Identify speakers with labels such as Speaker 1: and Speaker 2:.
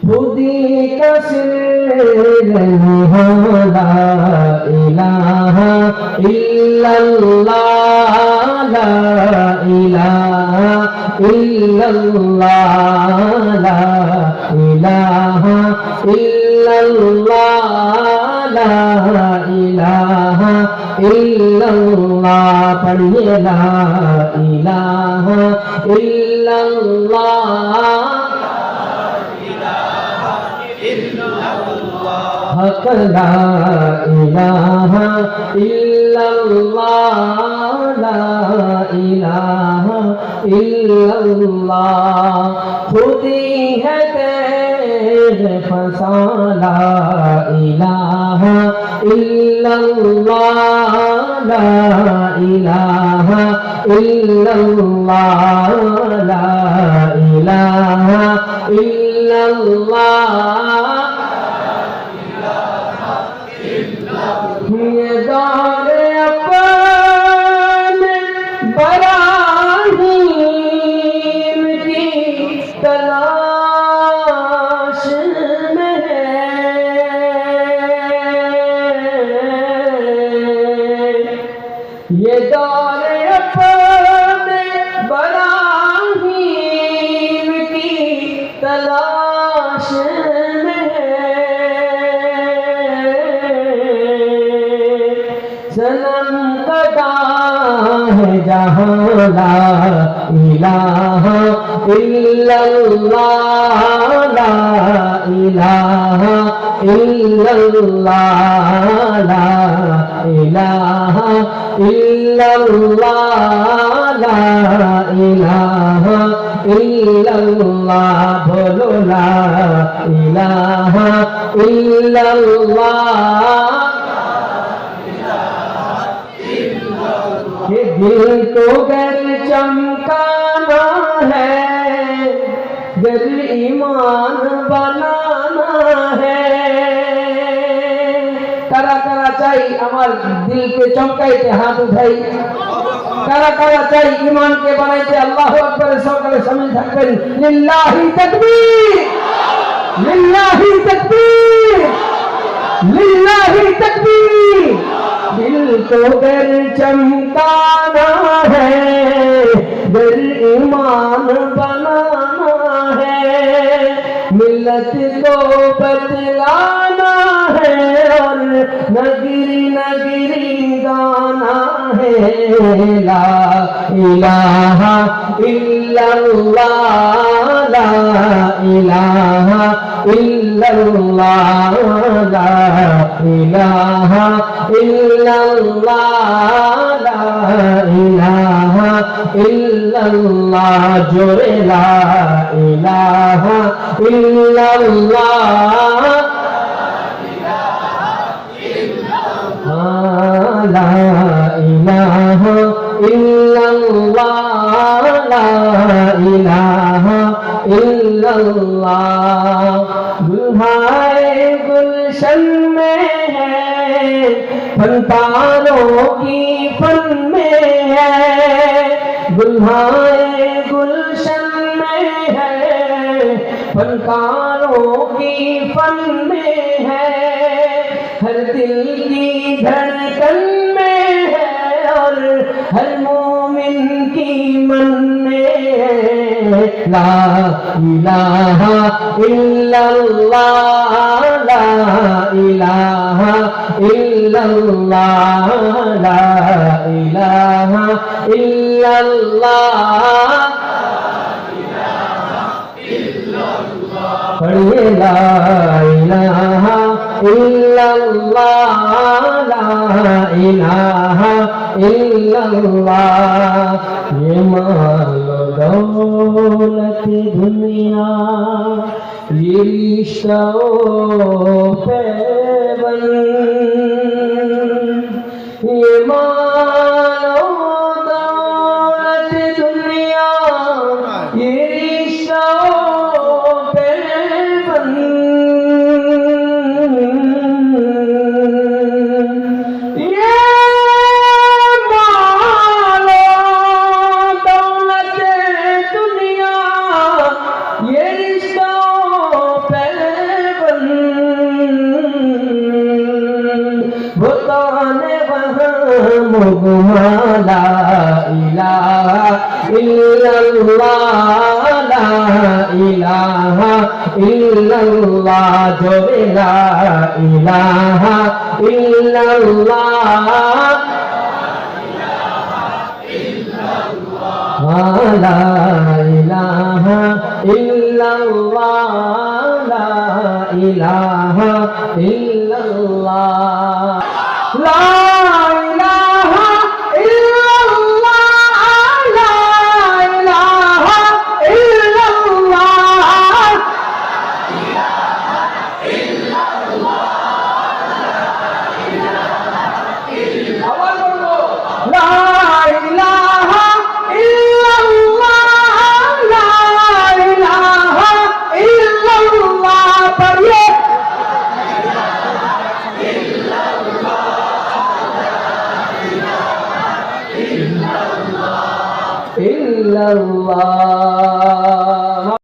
Speaker 1: खुदी का सिर हो ला इलाहा इल्लल्लाह ला इलाहा इल्लल्लाह ला इलाहा इल्लल्लाह ला इलाहा इल्लल्लाह पढ़िए ला इलाहा इल्लल्लाह हक ला इलाहा इल्लल्लाह ला इलाहा इल्लल्लाह खुदी है तेरे फसा ला इलाहा इल्लल्लाह ला इलाहा इल्लल्लाह ला इलाहा इल्लल्लाह ये दौर अपने बराहीम की तलाश में है ये दौर अपने बराहीम की तलाश सनम कदा है जहाँ ला इलाहा इल्लल्लाह ला इलाहा इल्लल्लाह ला इलाहा इल्लल्लाह ला इलाहा इल्लल्लाह बोलो ला इलाहा इल्लल्लाह ये दिल तो गर चमकाना है गर ईमान बनाना है करा करा चाहिए हमार दिल के चमकाइते हाथ उठाई करा करा चाहिए ईमान के बनाइते अल्लाह अकबर সকলে শামিল থাকবেন লিল্লাহি তাকবীর লিল্লাহি তাকবীর লিল্লাহি তাকবীর दिल को गर चमकाना है गर ईमान बनाना है मिल्लत को बतलाना है और नगरी नगरी गाना है ला इलाहा इल्लल्लाह ला इलाहा इल्लल्लाह ला इलाहा इल्लल्लाह ला इलाहा इल्लल्लाह जोरे ला इलाहा इल्लल्लाह ला इलाहा इल्लल्लाह ला इलाहा इल्लल्लाह दुल्हाए गुलशन में है फनकारों की फन में है दुल्हाए गुलशन में है फनकारों की फन में है हर दिल की धड़कन में है और हर मोमिन की मन में है ला इलाहा इल्लल्लाह ला इलाहा इल्लल्लाह ला इलाहा इल्लल्लाह पढ़िए ला इलाहा इल्लल्लाह ला इलाहा इल्लल्लाह ये मालो दौलत दुनिया ये रिश्तों पे बंद ये मालो दौलत दुनिया ये रिश्तों पे बंद ये रिश्तों पे মুগমা লা ইলাহা ইল্লাল্লাহ লা ইলাহা ইল্লাল্লাহ জোরে লা ইলাহা ইল্লাল্লাহ লা ইলাহা ইল্লাল্লাহ লা ইলাহা ইল্লাল্লাহ লা ইলাহা ইল্লাল্লাহ লা ইলাহা ইল্লাল্লাহ লা ইলাহা illallah